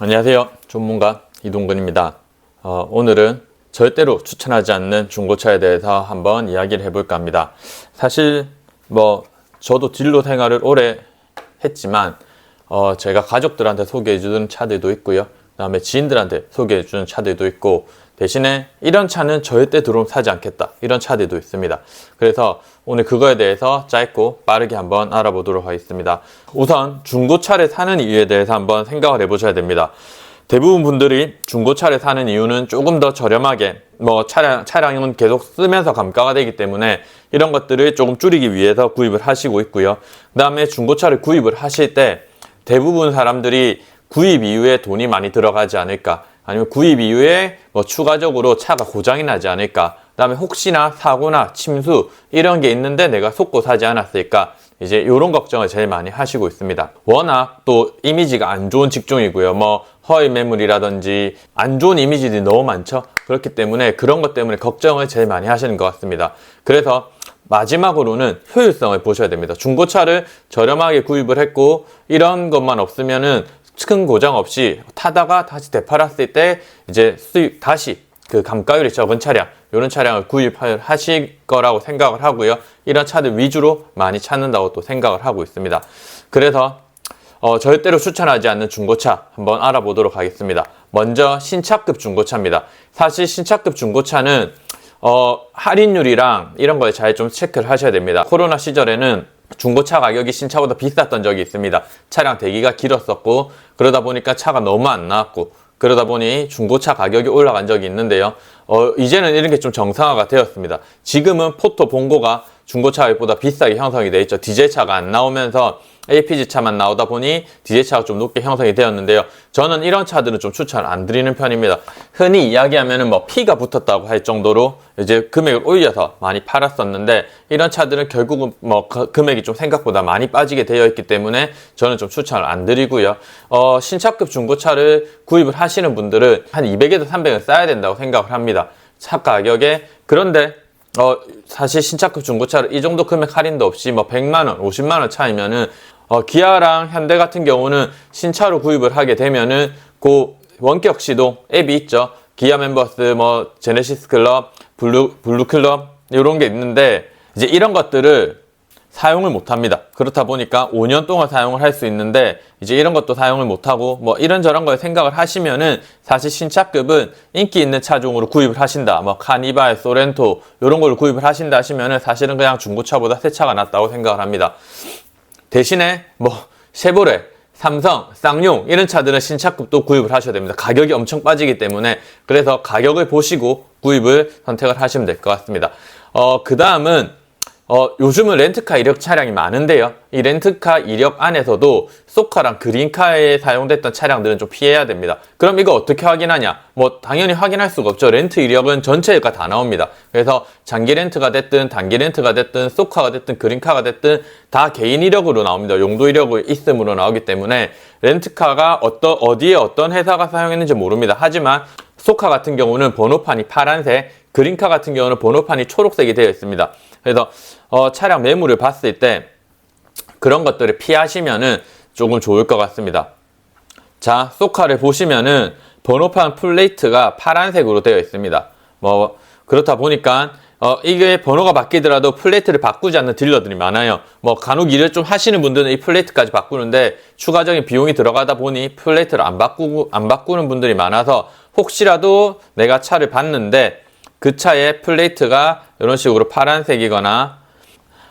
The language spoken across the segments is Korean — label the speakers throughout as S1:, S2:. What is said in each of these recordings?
S1: 안녕하세요. 전문가 이동근입니다. 오늘은 절대로 추천하지 않는 중고차에 대해서 한번 이야기를 해볼까 합니다. 사실 저도 진로 생활을 오래 했지만 제가 가족들한테 소개해주는 차들도 있고요. 그 다음에 지인들한테 소개해주는 차들도 있고, 대신에 이런 차는 절대 들어오면 사지 않겠다, 이런 차들도 있습니다. 그래서 오늘 그거에 대해서 짧고 빠르게 한번 알아보도록 하겠습니다. 우선 중고차를 사는 이유에 대해서 한번 생각을 해보셔야 됩니다. 대부분 분들이 중고차를 사는 이유는 조금 더 저렴하게 차량은 계속 쓰면서 감가가 되기 때문에 이런 것들을 조금 줄이기 위해서 구입을 하시고 있고요. 그 다음에 중고차를 구입을 하실 때 대부분 사람들이 구입 이후에 돈이 많이 들어가지 않을까, 아니면 구입 이후에 추가적으로 차가 고장이 나지 않을까, 그 다음에 혹시나 사고나 침수 이런 게 있는데 내가 속고 사지 않았을까, 이제 이런 걱정을 제일 많이 하시고 있습니다. 워낙 또 이미지가 안 좋은 직종이고요. 허위 매물이라든지 안 좋은 이미지들이 너무 많죠. 그렇기 때문에 그런 것 때문에 걱정을 제일 많이 하시는 것 같습니다. 그래서 마지막으로는 효율성을 보셔야 됩니다. 중고차를 저렴하게 구입을 했고 이런 것만 없으면은 큰 고장 없이 타다가 다시 되팔았을 때 이제 다시 그 감가율이 적은 차량, 이런 차량을 구입하실 거라고 생각을 하고요. 이런 차들 위주로 많이 찾는다고 또 생각을 하고 있습니다. 그래서 절대로 추천하지 않는 중고차 한번 알아보도록 하겠습니다. 먼저 신차급 중고차입니다. 사실 신차급 중고차는 할인율이랑 이런 거에 잘 좀 체크를 하셔야 됩니다. 코로나 시절에는 중고차 가격이 신차보다 비쌌던 적이 있습니다. 차량 대기가 길었었고, 그러다 보니까 차가 너무 안 나왔고, 그러다 보니 중고차 가격이 올라간 적이 있는데요. 이제는 이런 게 좀 정상화가 되었습니다. 지금은 포토 본고가 중고차 가격보다 비싸게 형성이 되어 있죠. 디젤차가 안 나오면서 LPG차만 나오다 보니 디젤차가 좀 높게 형성이 되었는데요. 저는 이런 차들은 좀 추천 안 드리는 편입니다. 흔히 이야기하면은 피가 붙었다고 할 정도로 이제 금액을 올려서 많이 팔았었는데, 이런 차들은 결국은 금액이 좀 생각보다 많이 빠지게 되어 있기 때문에 저는 좀 추천을 안 드리고요. 신차급 중고차를 구입을 하시는 분들은 한 200에서 300은 싸야 된다고 생각을 합니다. 차 가격에. 그런데 사실 신차급 중고차를 이 정도 금액 할인도 없이 100만원, 50만원 차이면은 기아랑 현대 같은 경우는 신차로 구입을 하게 되면은 원격 시동 앱이 있죠. 기아 멤버스, 제네시스 클럽, 블루 클럽 이런 게 있는데, 이제 이런 것들을 사용을 못 합니다. 그렇다 보니까 5년 동안 사용을 할 수 있는데, 이제 이런 것도 사용을 못 하고 이런저런 걸 생각을 하시면은 사실 신차급은 인기 있는 차종으로 구입을 하신다, 카니발, 소렌토 이런 걸로 구입을 하신다 하시면은 사실은 그냥 중고차보다 새 차가 낫다고 생각을 합니다. 대신에 쉐보레, 삼성, 쌍용 이런 차들은 신차급도 구입을 하셔야 됩니다. 가격이 엄청 빠지기 때문에. 그래서 가격을 보시고 구입을 선택을 하시면 될 것 같습니다. 그 다음은 요즘은 렌트카 이력 차량이 많은데요. 이 렌트카 이력 안에서도 쏘카랑 그린카에 사용됐던 차량들은 좀 피해야 됩니다. 그럼 이거 어떻게 확인하냐? 당연히 확인할 수가 없죠. 렌트 이력은 전체가 다 나옵니다. 그래서 장기 렌트가 됐든 단기 렌트가 됐든 쏘카가 됐든 그린카가 됐든 다 개인 이력으로 나옵니다. 용도 이력이 있음으로 나오기 때문에 렌트카가 어디에 어떤 회사가 사용했는지 모릅니다. 하지만 쏘카 같은 경우는 번호판이 파란색, 그린카 같은 경우는 번호판이 초록색이 되어 있습니다. 그래서 차량 매물을 봤을 때 그런 것들을 피하시면은 조금 좋을 것 같습니다. 자, 쏘카를 보시면은 번호판 플레이트가 파란색으로 되어 있습니다. 그렇다 보니까 이게 번호가 바뀌더라도 플레이트를 바꾸지 않는 딜러들이 많아요. 간혹 일을 좀 하시는 분들은 이 플레이트까지 바꾸는데 추가적인 비용이 들어가다 보니 플레이트를 안 바꾸는 분들이 많아서, 혹시라도 내가 차를 봤는데 그 차의 플레이트가 이런 식으로 파란색이거나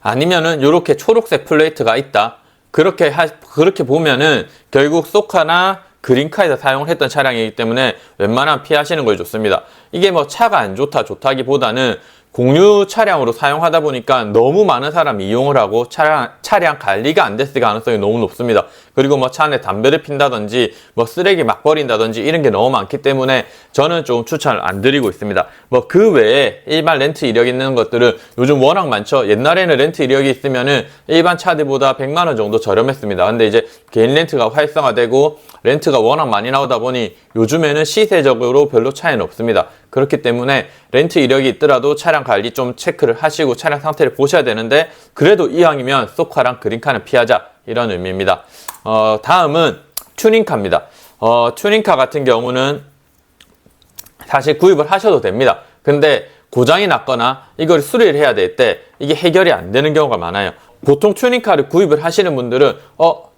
S1: 아니면은 이렇게 초록색 플레이트가 있다, 그렇게 보면은 결국 쏘카나 그린카에서 사용을 했던 차량이기 때문에 웬만하면 피하시는 걸 좋습니다. 이게 차가 안 좋다기보다는 공유 차량으로 사용하다 보니까 너무 많은 사람이 이용을 하고 차량 관리가 안 됐을 가능성이 너무 높습니다. 그리고 차 안에 담배를 핀다든지 쓰레기 막 버린다든지 이런 게 너무 많기 때문에 저는 좀 추천을 안 드리고 있습니다. 그 외에 일반 렌트 이력 있는 것들은 요즘 워낙 많죠. 옛날에는 렌트 이력이 있으면은 일반 차들보다 100만원 정도 저렴했습니다. 근데 이제 개인 렌트가 활성화되고 렌트가 워낙 많이 나오다 보니 요즘에는 시세적으로 별로 차이는 없습니다. 그렇기 때문에 렌트 이력이 있더라도 차량 관리 좀 체크를 하시고 차량 상태를 보셔야 되는데, 그래도 이왕이면 쏘카랑 그린카는 피하자, 이런 의미입니다. 다음은 튜닝카입니다. 튜닝카 같은 경우는 사실 구입을 하셔도 됩니다. 근데 고장이 났거나 이걸 수리를 해야 될 때 이게 해결이 안 되는 경우가 많아요. 보통 튜닝카를 구입을 하시는 분들은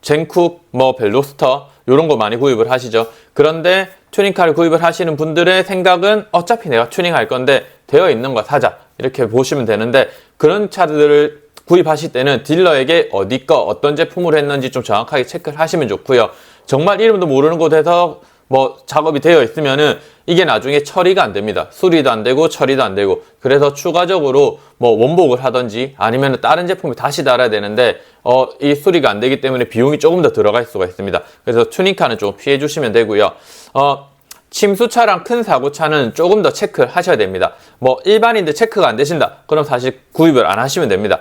S1: 젠쿡, 뭐 벨로스터 이런 거 많이 구입을 하시죠. 그런데 튜닝카를 구입을 하시는 분들의 생각은 어차피 내가 튜닝할 건데 되어 있는 거 사자 이렇게 보시면 되는데, 그런 차들을 구입하실 때는 딜러에게 어디 거 어떤 제품으로 했는지 좀 정확하게 체크를 하시면 좋고요. 정말 이름도 모르는 곳에서 뭐 작업이 되어 있으면은 이게 나중에 처리가 안 됩니다. 수리도 안 되고 처리도 안 되고, 그래서 추가적으로 뭐 원복을 하든지 아니면 다른 제품을 다시 달아야 되는데 이 수리가 안 되기 때문에 비용이 조금 더 들어갈 수가 있습니다. 그래서 튜닝카는 좀 피해 주시면 되고요. 침수차랑 큰 사고차는 조금 더 체크를 하셔야 됩니다. 뭐 일반인들 체크가 안 되신다, 그럼 사실 구입을 안 하시면 됩니다.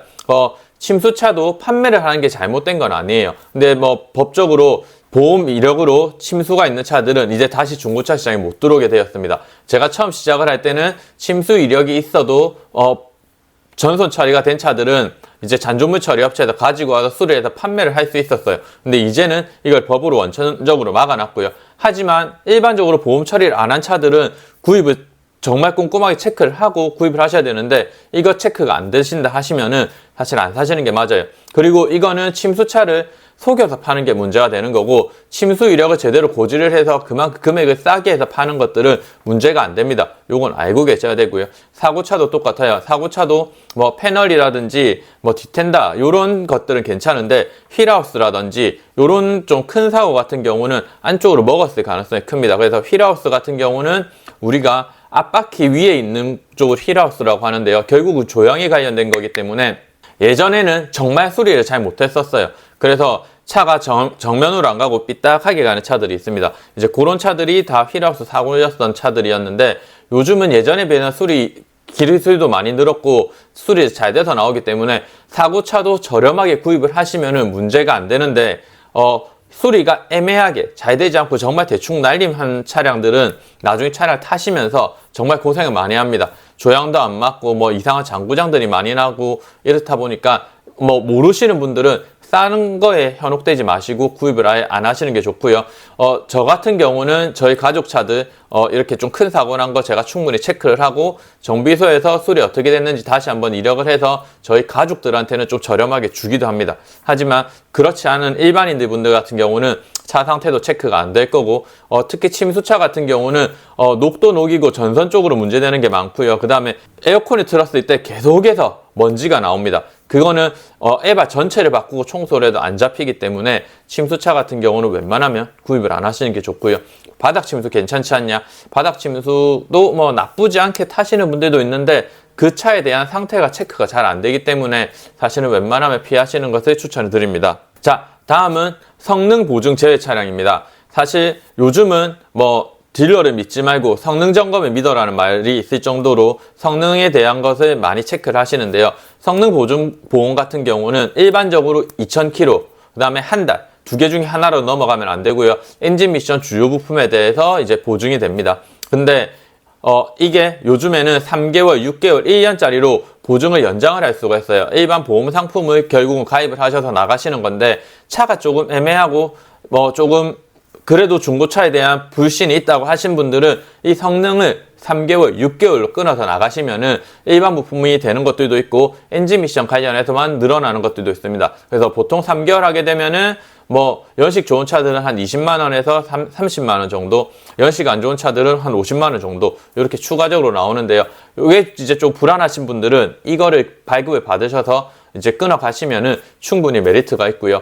S1: 침수차도 판매를 하는 게 잘못된 건 아니에요. 근데 뭐 법적으로 보험 이력으로 침수가 있는 차들은 이제 다시 중고차 시장에 못 들어오게 되었습니다. 제가 처음 시작을 할 때는 침수 이력이 있어도 전손 처리가 된 차들은 이제 잔존물 처리 업체에서 가지고 와서 수리해서 판매를 할 수 있었어요. 근데 이제는 이걸 법으로 원천적으로 막아놨고요. 하지만 일반적으로 보험 처리를 안 한 차들은 구입을 정말 꼼꼼하게 체크를 하고 구입을 하셔야 되는데, 이거 체크가 안 되신다 하시면은 사실 안 사시는 게 맞아요. 그리고 이거는 침수차를 속여서 파는 게 문제가 되는 거고, 침수 이력을 제대로 고지를 해서 그만큼 금액을 싸게 해서 파는 것들은 문제가 안 됩니다. 요건 알고 계셔야 되고요. 사고차도 똑같아요. 사고차도 뭐 패널이라든지 뭐 디텐다 요런 것들은 괜찮은데, 휠하우스라든지 요런 좀 큰 사고 같은 경우는 안쪽으로 먹었을 가능성이 큽니다. 그래서 휠하우스 같은 경우는 우리가 앞바퀴 위에 있는 쪽을 휠하우스라고 하는데요. 결국은 조향에 관련된 거기 때문에 예전에는 정말 수리를 잘 못했었어요. 그래서 차가 정면으로 안 가고 삐딱하게 가는 차들이 있습니다. 이제 그런 차들이 다 휠하우스 사고였던 차들이었는데, 요즘은 예전에 비해서 기술도 많이 늘었고 수리 잘 돼서 나오기 때문에 사고차도 저렴하게 구입을 하시면은 문제가 안 되는데, 수리가 애매하게 잘 되지 않고 정말 대충 날림한 차량들은 나중에 차량을 타시면서 정말 고생을 많이 합니다. 조향도 안 맞고 뭐 이상한 장구장들이 많이 나고 이렇다 보니까 뭐 모르시는 분들은 싸는 거에 현혹되지 마시고 구입을 아예 안 하시는 게 좋고요. 저 같은 경우는 저희 가족 차들 이렇게 좀 큰 사고 난 거 제가 충분히 체크를 하고 정비소에서 수리 어떻게 됐는지 다시 한번 이력을 해서 저희 가족들한테는 좀 저렴하게 주기도 합니다. 하지만 그렇지 않은 일반인들 분들 같은 경우는 차 상태도 체크가 안 될 거고, 특히 침수차 같은 경우는 녹도 녹이고 전선 쪽으로 문제되는 게 많고요. 그 다음에 에어컨을 틀었을 때 계속해서 먼지가 나옵니다. 그거는 에바 전체를 바꾸고 청소를 해도 안 잡히기 때문에 침수차 같은 경우는 웬만하면 구입을 안 하시는 게 좋고요. 바닥 침수 괜찮지 않냐? 바닥 침수도 뭐 나쁘지 않게 타시는 분들도 있는데, 그 차에 대한 상태가 체크가 잘 안 되기 때문에 사실은 웬만하면 피하시는 것을 추천을 드립니다. 자, 다음은 성능 보증 제외 차량입니다. 사실 요즘은 뭐 딜러를 믿지 말고 성능 점검을 믿어라는 말이 있을 정도로 성능에 대한 것을 많이 체크를 하시는데요. 성능 보증 보험 같은 경우는 일반적으로 2,000km, 그 다음에 한 달, 두 개 중에 하나로 넘어가면 안 되고요. 엔진 미션 주요 부품에 대해서 이제 보증이 됩니다. 근데 이게 요즘에는 3개월, 6개월, 1년짜리로 보증을 연장을 할 수가 있어요. 일반 보험 상품을 결국은 가입을 하셔서 나가시는 건데, 차가 조금 애매하고 뭐 조금 그래도 중고차에 대한 불신이 있다고 하신 분들은 이 성능을 3개월, 6개월로 끊어서 나가시면은 일반 부품이 되는 것들도 있고 엔진 미션 관련해서만 늘어나는 것들도 있습니다. 그래서 보통 3개월 하게 되면은 뭐 연식 좋은 차들은 한 20만 원에서 30만 원 정도, 연식 안 좋은 차들은 한 50만 원 정도 이렇게 추가적으로 나오는데요. 이게 이제 좀 불안하신 분들은 이거를 발급을 받으셔서 이제 끊어 가시면은 충분히 메리트가 있고요.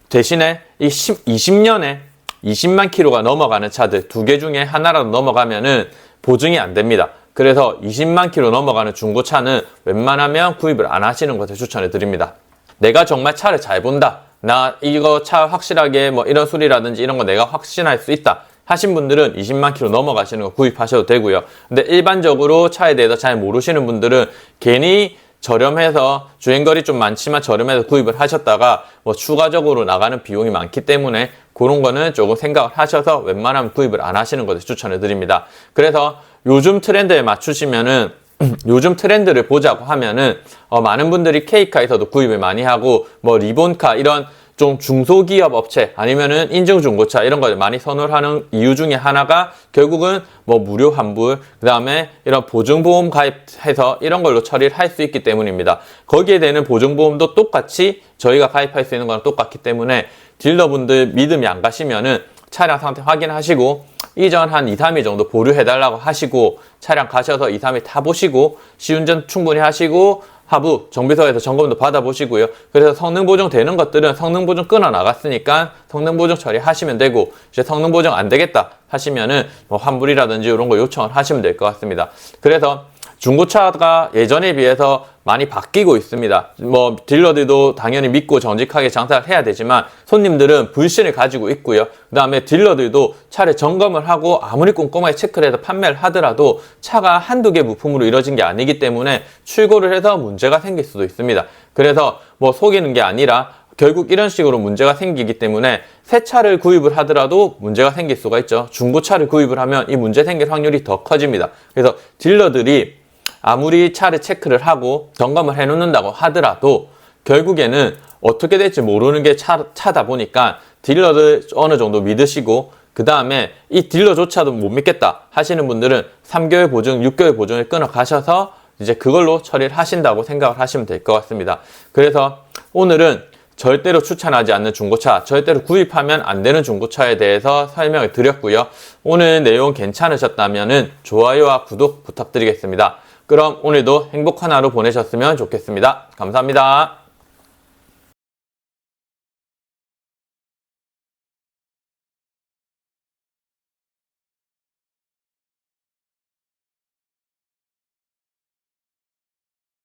S1: 대신에 이 20년에 20만 킬로가 넘어가는 차들 두 개 중에 하나라도 넘어가면은 보증이 안 됩니다. 그래서 20만 킬로 넘어가는 중고차는 웬만하면 구입을 안 하시는 것을 추천해 드립니다. 내가 정말 차를 잘 본다, 나 이거 차 확실하게 뭐 이런 수리라든지 이런 거 내가 확신할 수 있다 하신 분들은 20만 킬로 넘어가시는 거 구입하셔도 되고요. 근데 일반적으로 차에 대해서 잘 모르시는 분들은 괜히 저렴해서 주행거리 좀 많지만 저렴해서 구입을 하셨다가 뭐 추가적으로 나가는 비용이 많기 때문에 그런 거는 조금 생각을 하셔서 웬만하면 구입을 안 하시는 것을 추천해 드립니다. 그래서 요즘 트렌드에 맞추시면은 요즘 트렌드를 보자고 하면은 많은 분들이 K카에서도 구입을 많이 하고 뭐 리본카 이런 좀 중소기업 업체 아니면은 인증중고차 이런 걸 많이 선호하는 이유 중에 하나가 결국은 뭐 무료 환불, 그 다음에 이런 보증보험 가입해서 이런 걸로 처리를 할 수 있기 때문입니다. 거기에 대한 보증보험도 똑같이 저희가 가입할 수 있는 거랑 똑같기 때문에 딜러분들 믿음이 안 가시면은 차량 상태 확인하시고 이전 한 2, 3일 정도 보류해달라고 하시고 차량 가셔서 2, 3일 타보시고 시운전 충분히 하시고 하부 정비소에서 점검도 받아보시고요. 그래서 성능 보정 되는 것들은 성능 보정 끊어 나갔으니까 성능 보정 처리하시면 되고, 이제 성능 보정 안 되겠다 하시면은 뭐 환불이라든지 이런 거 요청을 하시면 될 것 같습니다. 그래서 중고차가 예전에 비해서 많이 바뀌고 있습니다. 뭐 딜러들도 당연히 믿고 정직하게 장사를 해야 되지만 손님들은 불신을 가지고 있고요. 그 다음에 딜러들도 차를 점검을 하고 아무리 꼼꼼하게 체크를 해서 판매를 하더라도 차가 한두 개 부품으로 이루어진 게 아니기 때문에 출고를 해서 문제가 생길 수도 있습니다. 그래서 뭐 속이는 게 아니라 결국 이런 식으로 문제가 생기기 때문에 새 차를 구입을 하더라도 문제가 생길 수가 있죠. 중고차를 구입을 하면 이 문제 생길 확률이 더 커집니다. 그래서 딜러들이 아무리 차를 체크를 하고 점검을 해 놓는다고 하더라도 결국에는 어떻게 될지 모르는 게 차다 보니까 딜러를 어느 정도 믿으시고, 그 다음에 이 딜러조차도 못 믿겠다 하시는 분들은 3개월 보증, 6개월 보증을 끊어 가셔서 이제 그걸로 처리를 하신다고 생각을 하시면 될 것 같습니다. 그래서 오늘은 절대로 추천하지 않는 중고차, 절대로 구입하면 안 되는 중고차에 대해서 설명을 드렸고요. 오늘 내용 괜찮으셨다면 좋아요와 구독 부탁드리겠습니다. 그럼 오늘도 행복한 하루 보내셨으면 좋겠습니다. 감사합니다.